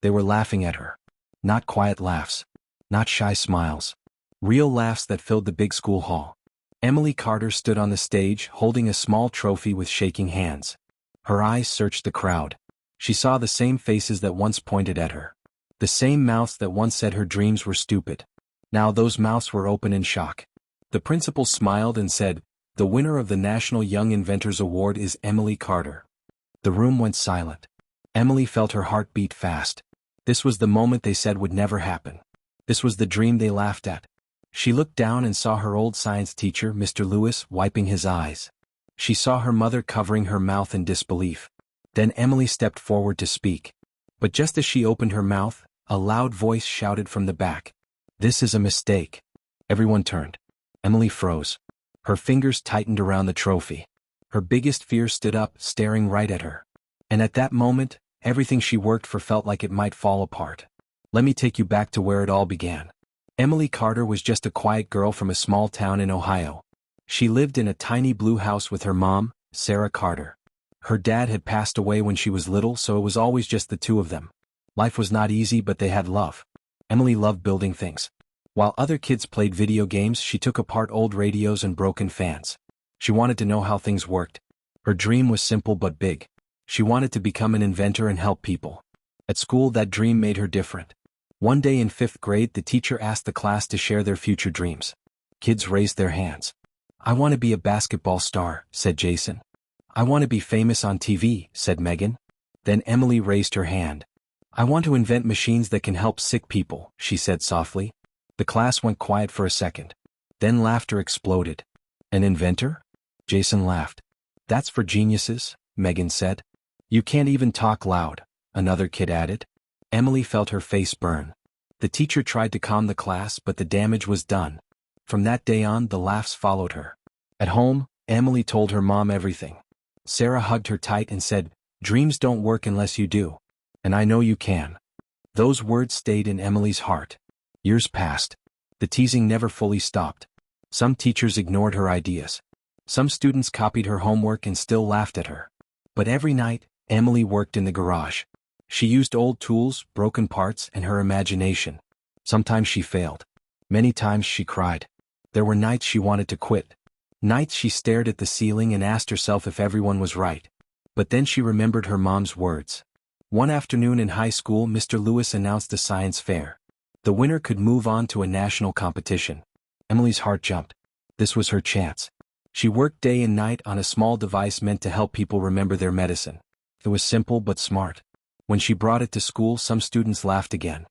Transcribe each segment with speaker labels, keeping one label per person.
Speaker 1: They were laughing at her. Not quiet laughs. Not shy smiles. Real laughs that filled the big school hall. Emily Carter stood on the stage holding a small trophy with shaking hands. Her eyes searched the crowd. She saw the same faces that once pointed at her. The same mouths that once said her dreams were stupid. Now those mouths were open in shock. The principal smiled and said, "The winner of the National Young Inventors Award is Emily Carter." The room went silent. Emily felt her heart beat fast. This was the moment they said would never happen. This was the dream they laughed at. She looked down and saw her old science teacher, Mr. Lewis, wiping his eyes. She saw her mother covering her mouth in disbelief. Then Emily stepped forward to speak. But just as she opened her mouth, a loud voice shouted from the back, "This is a mistake." Everyone turned. Emily froze. Her fingers tightened around the trophy. Her biggest fear stood up, staring right at her. And at that moment, everything she worked for felt like it might fall apart. Let me take you back to where it all began. Emily Carter was just a quiet girl from a small town in Ohio. She lived in a tiny blue house with her mom, Sarah Carter. Her dad had passed away when she was little, so it was always just the two of them. Life was not easy, but they had love. Emily loved building things. While other kids played video games, she took apart old radios and broken fans. She wanted to know how things worked. Her dream was simple but big. She wanted to become an inventor and help people. At school, that dream made her different. One day in 5th grade, the teacher asked the class to share their future dreams. Kids raised their hands. "I want to be a basketball star," said Jason. "I want to be famous on TV," said Megan. Then Emily raised her hand. "I want to invent machines that can help sick people," she said softly. The class went quiet for a second. Then laughter exploded. "An inventor?" Jason laughed. "That's for geniuses," Megan said. "You can't even talk loud," another kid added. Emily felt her face burn. The teacher tried to calm the class, but the damage was done. From that day on, the laughs followed her. At home, Emily told her mom everything. Sarah hugged her tight and said, "Dreams don't work unless you do. And I know you can." Those words stayed in Emily's heart. Years passed. The teasing never fully stopped. Some teachers ignored her ideas. Some students copied her homework and still laughed at her. But every night, Emily worked in the garage. She used old tools, broken parts, and her imagination. Sometimes she failed. Many times she cried. There were nights she wanted to quit. Nights she stared at the ceiling and asked herself if everyone was right. But then she remembered her mom's words. One afternoon in high school, Mr. Lewis announced a science fair. The winner could move on to a national competition. Emily's heart jumped. This was her chance. She worked day and night on a small device meant to help people remember their medicine. It was simple but smart. When she brought it to school, some students laughed again.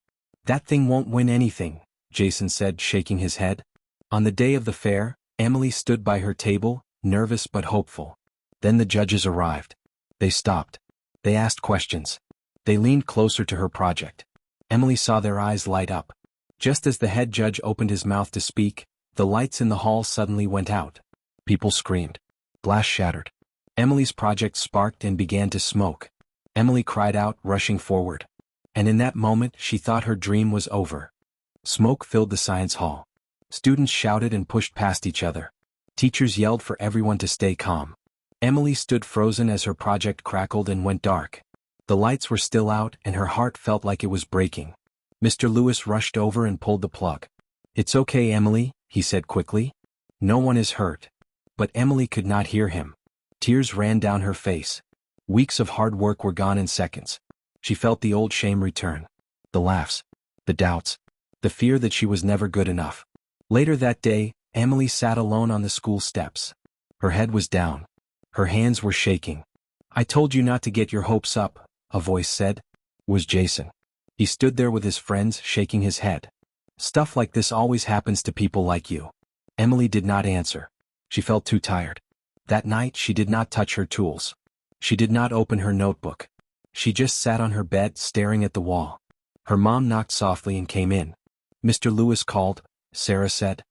Speaker 1: "That thing won't win anything," Jason said, shaking his head. On the day of the fair, Emily stood by her table, nervous but hopeful. Then the judges arrived. They stopped. They asked questions. They leaned closer to her project. Emily saw their eyes light up. Just as the head judge opened his mouth to speak, the lights in the hall suddenly went out. People screamed. Glass shattered. Emily's project sparked and began to smoke. Emily cried out, rushing forward. And in that moment, she thought her dream was over. Smoke filled the science hall. Students shouted and pushed past each other. Teachers yelled for everyone to stay calm. Emily stood frozen as her project crackled and went dark. The lights were still out and her heart felt like it was breaking. Mr. Lewis rushed over and pulled the plug. "It's okay, Emily," he said quickly. "No one is hurt." But Emily could not hear him. Tears ran down her face. Weeks of hard work were gone in seconds. She felt the old shame return. The laughs. The doubts. The fear that she was never good enough. Later that day, Emily sat alone on the school steps. Her head was down. Her hands were shaking. "I told you not to get your hopes up," a voice said. It was Jason. He stood there with his friends, shaking his head. "Stuff like this always happens to people like you." Emily did not answer. She felt too tired. That night she did not touch her tools. She did not open her notebook. She just sat on her bed, staring at the wall. Her mom knocked softly and came in. "Mr. Lewis called," Sarah said.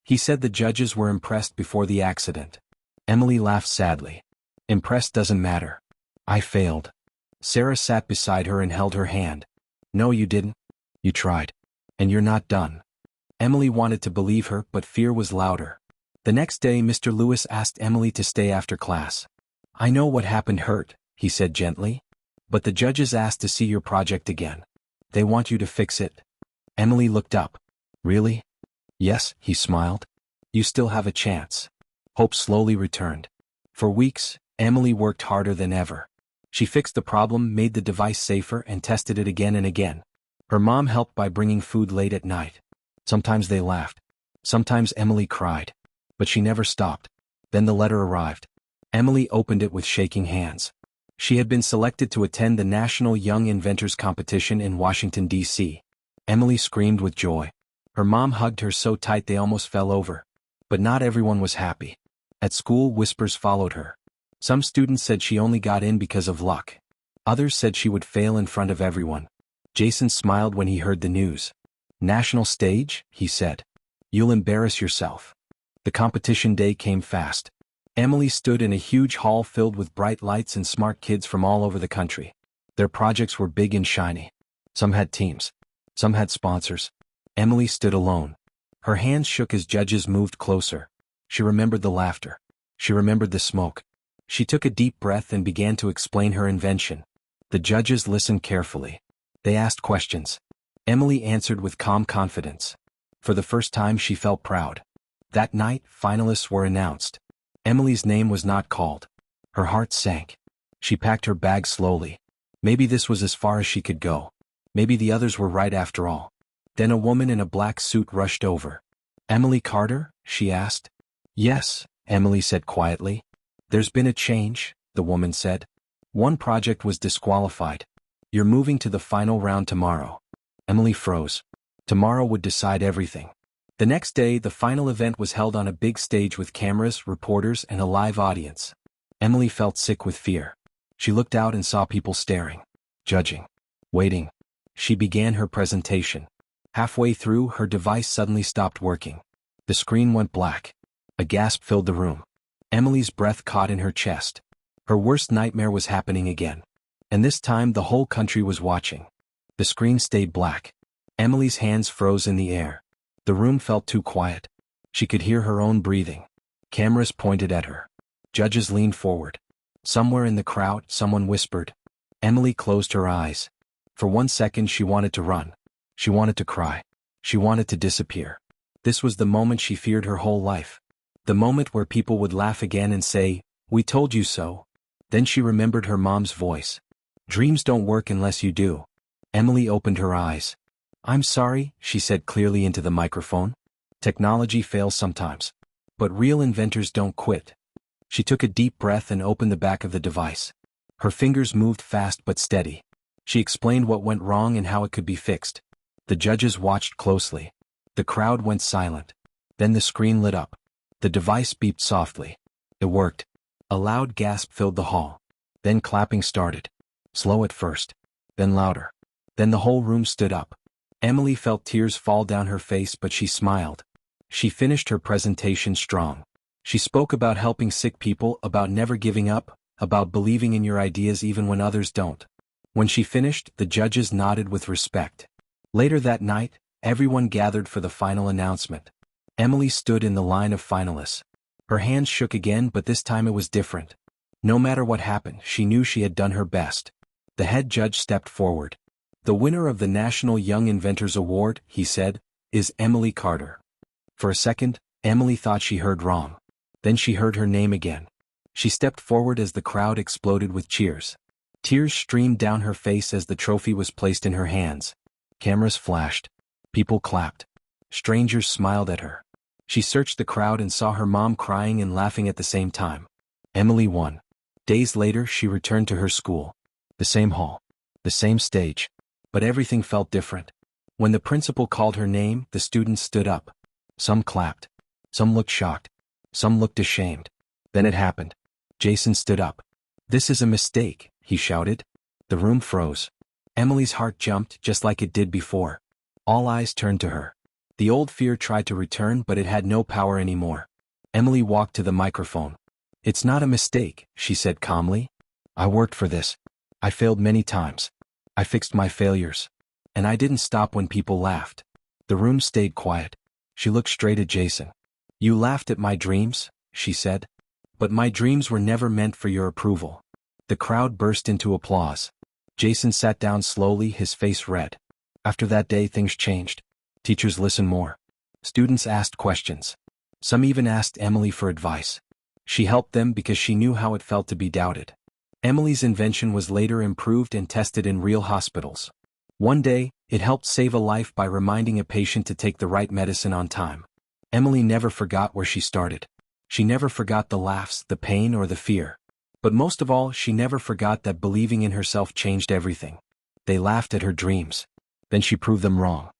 Speaker 1: "He said the judges were impressed before the accident." Emily laughed sadly. "Impressed doesn't matter. I failed." Sarah sat beside her and held her hand. "No, you didn't. You tried. And you're not done." Emily wanted to believe her, but fear was louder. The next day, Mr. Lewis asked Emily to stay after class. "I know what happened hurt," he said gently. But the judges asked to see your project again. They want you to fix it. Emily looked up. Really? Yes, he smiled. You still have a chance. Hope slowly returned. For weeks, Emily worked harder than ever. She fixed the problem, made the device safer, and tested it again and again. Her mom helped by bringing food late at night. Sometimes they laughed. Sometimes Emily cried. But she never stopped. Then the letter arrived. Emily opened it with shaking hands. She had been selected to attend the National Young Inventors Competition in Washington, D.C. Emily screamed with joy. Her mom hugged her so tight they almost fell over. But not everyone was happy. At school, whispers followed her. Some students said she only got in because of luck. Others said she would fail in front of everyone. Jason smiled when he heard the news. National stage, he said. You'll embarrass yourself. The competition day came fast. Emily stood in a huge hall filled with bright lights and smart kids from all over the country. Their projects were big and shiny. Some had teams. Some had sponsors. Emily stood alone. Her hands shook as judges moved closer. She remembered the laughter. She remembered the smoke. She took a deep breath and began to explain her invention. The judges listened carefully. They asked questions. Emily answered with calm confidence. For the first time she felt proud. That night, finalists were announced. Emily's name was not called. Her heart sank. She packed her bag slowly. Maybe this was as far as she could go. Maybe the others were right after all. Then a woman in a black suit rushed over. Emily Carter? She asked. Yes, Emily said quietly. There's been a change, the woman said. One project was disqualified. You're moving to the final round tomorrow. Emily froze. Tomorrow would decide everything. The next day, the final event was held on a big stage with cameras, reporters, and a live audience. Emily felt sick with fear. She looked out and saw people staring, judging, waiting. She began her presentation. Halfway through, her device suddenly stopped working. The screen went black. A gasp filled the room. Emily's breath caught in her chest. Her worst nightmare was happening again. And this time the whole country was watching. The screen stayed black. Emily's hands froze in the air. The room felt too quiet. She could hear her own breathing. Cameras pointed at her. Judges leaned forward. Somewhere in the crowd, someone whispered. Emily closed her eyes. For 1 second she wanted to run. She wanted to cry. She wanted to disappear. This was the moment she feared her whole life. The moment where people would laugh again and say, "We told you so." Then she remembered her mom's voice. Dreams don't work unless you do. Emily opened her eyes. I'm sorry, she said clearly into the microphone. Technology fails sometimes. But real inventors don't quit. She took a deep breath and opened the back of the device. Her fingers moved fast but steady. She explained what went wrong and how it could be fixed. The judges watched closely. The crowd went silent. Then the screen lit up. The device beeped softly. It worked. A loud gasp filled the hall. Then clapping started. Slow at first. Then louder. Then the whole room stood up. Emily felt tears fall down her face, but she smiled. She finished her presentation strong. She spoke about helping sick people, about never giving up, about believing in your ideas even when others don't. When she finished, the judges nodded with respect. Later that night, everyone gathered for the final announcement. Emily stood in the line of finalists. Her hands shook again, but this time it was different. No matter what happened, she knew she had done her best. The head judge stepped forward. The winner of the National Young Inventors Award, he said, is Emily Carter. For a second, Emily thought she heard wrong. Then she heard her name again. She stepped forward as the crowd exploded with cheers. Tears streamed down her face as the trophy was placed in her hands. Cameras flashed. People clapped. Strangers smiled at her. She searched the crowd and saw her mom crying and laughing at the same time. Emily won. Days later, she returned to her school. The same hall. The same stage. But everything felt different. When the principal called her name, the students stood up. Some clapped. Some looked shocked. Some looked ashamed. Then it happened. Jason stood up. "This is a mistake," he shouted. The room froze. Emily's heart jumped just like it did before. All eyes turned to her. The old fear tried to return, but it had no power anymore. Emily walked to the microphone. "It's not a mistake," she said calmly. "I worked for this. I failed many times. I fixed my failures. And I didn't stop when people laughed." The room stayed quiet. She looked straight at Jason. "You laughed at my dreams," she said. "But my dreams were never meant for your approval." The crowd burst into applause. Jason sat down slowly, his face red. After that day, things changed. Teachers listened more. Students asked questions. Some even asked Emily for advice. She helped them because she knew how it felt to be doubted. Emily's invention was later improved and tested in real hospitals. One day, it helped save a life by reminding a patient to take the right medicine on time. Emily never forgot where she started. She never forgot the laughs, the pain, or the fear. But most of all, she never forgot that believing in herself changed everything. They laughed at her dreams. Then she proved them wrong.